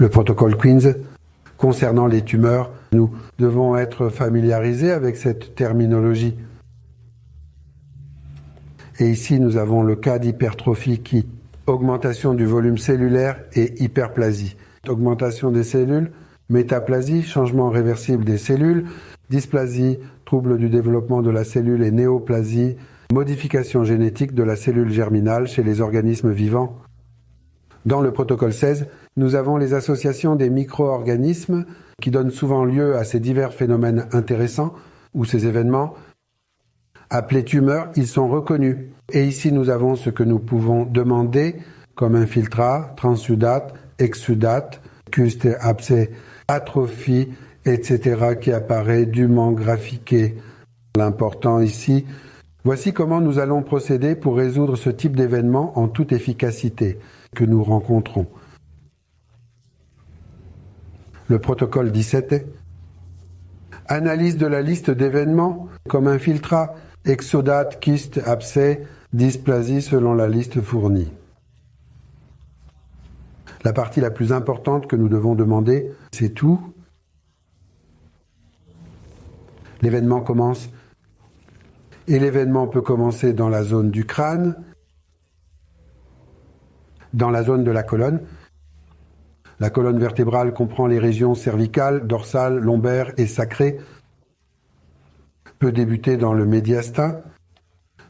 le protocole Queen's. Concernant les tumeurs, nous devons être familiarisés avec cette terminologie. Et ici, nous avons le cas d'hypertrophie qui augmentation du volume cellulaire et hyperplasie. Augmentation des cellules, métaplasie, changement réversible des cellules, dysplasie, trouble du développement de la cellule et néoplasie, modification génétique de la cellule germinale chez les organismes vivants. Dans le protocole 16, nous avons les associations des micro-organismes qui donnent souvent lieu à ces divers phénomènes intéressants ou ces événements. Appelés tumeurs, ils sont reconnus. Et ici, nous avons ce que nous pouvons demander comme infiltrat, transsudate, exsudate, custe, abcès, atrophie, etc. qui apparaît dûment graphiqué. L'important ici, voici comment nous allons procéder pour résoudre ce type d'événement en toute efficacité que nous rencontrons. Le protocole 17. Analyse de la liste d'événements comme infiltrat, exsudate, kyste, abcès, dysplasie selon la liste fournie. La partie la plus importante que nous devons demander, c'est tout. L'événement commence. Et l'événement peut commencer dans la zone du crâne, dans la zone de la colonne. La colonne vertébrale comprend les régions cervicales, dorsales, lombaires et sacrées. Peut débuter dans le médiastin,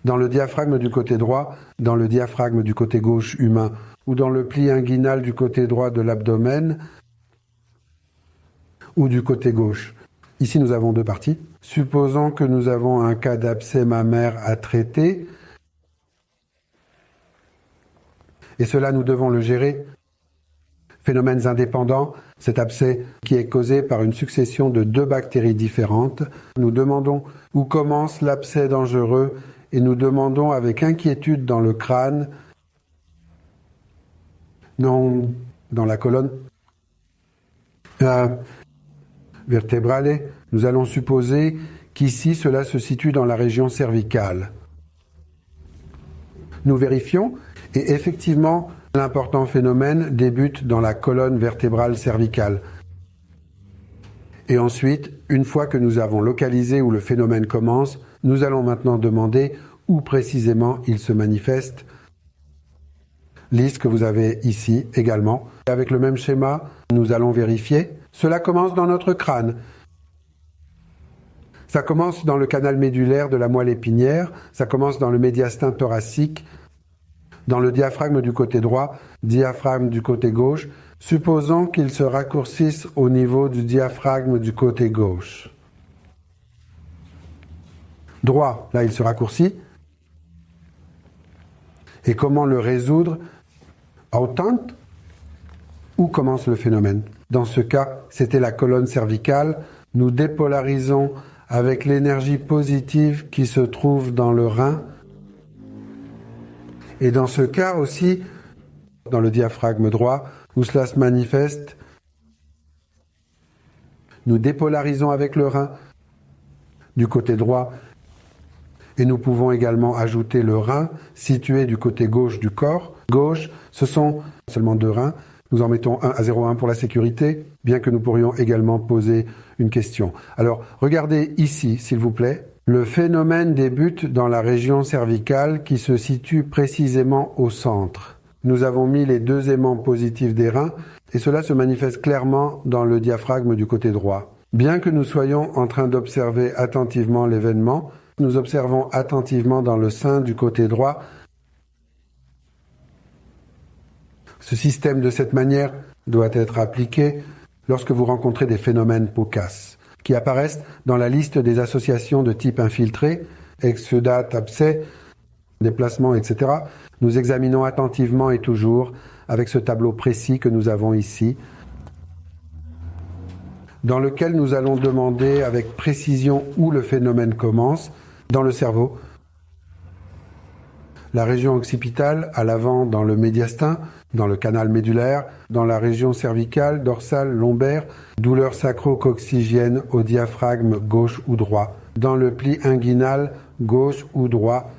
dans le diaphragme du côté droit, dans le diaphragme du côté gauche humain, ou dans le pli inguinal du côté droit de l'abdomen, ou du côté gauche. Ici, nous avons deux parties. Supposons que nous avons un cas d'abcès mammaire à traiter, et cela, nous devons le gérer. Phénomènes indépendants, cet abcès qui est causé par une succession de deux bactéries différentes. Nous demandons où commence l'abcès dangereux et nous demandons avec inquiétude dans le crâne, non dans la colonne vertébrale, nous allons supposer qu'ici cela se situe dans la région cervicale. Nous vérifions et effectivement, l'important phénomène débute dans la colonne vertébrale cervicale. Et ensuite, une fois que nous avons localisé où le phénomène commence, nous allons maintenant demander où précisément il se manifeste. Liste que vous avez ici également. Avec le même schéma, nous allons vérifier. Cela commence dans notre crâne. Ça commence dans le canal médulaire de la moelle épinière, ça commence dans le médiastin thoracique, dans le diaphragme du côté droit, diaphragme du côté gauche. Supposons qu'il se raccourcisse au niveau du diaphragme du côté gauche. Droit, là il se raccourcit. Et comment le résoudre? Autant, où commence le phénomène? Dans ce cas, c'était la colonne cervicale. Nous dépolarisons avec l'énergie positive qui se trouve dans le rein. Et dans ce cas aussi, dans le diaphragme droit, où cela se manifeste, nous dépolarisons avec le rein du côté droit et nous pouvons également ajouter le rein situé du côté gauche du corps. Gauche, ce sont seulement deux reins. Nous en mettons un à 0,1 pour la sécurité, bien que nous pourrions également poser une question. Alors, regardez ici, s'il vous plaît. Le phénomène débute dans la région cervicale qui se situe précisément au centre. Nous avons mis les deux aimants positifs des reins et cela se manifeste clairement dans le diaphragme du côté droit. Bien que nous soyons en train d'observer attentivement l'événement, nous observons attentivement dans le sein du côté droit. Ce système de cette manière doit être appliqué lorsque vous rencontrez des phénomènes POCAS qui apparaissent dans la liste des associations de type infiltré, exsudate, abcès, déplacement, etc. Nous examinons attentivement et toujours avec ce tableau précis que nous avons ici, dans lequel nous allons demander avec précision où le phénomène commence, dans le cerveau, la région occipitale, à l'avant dans le médiastin, dans le canal médulaire, dans la région cervicale, dorsale, lombaire, douleur sacro-coccygienne au diaphragme gauche ou droit, dans le pli inguinal gauche ou droit,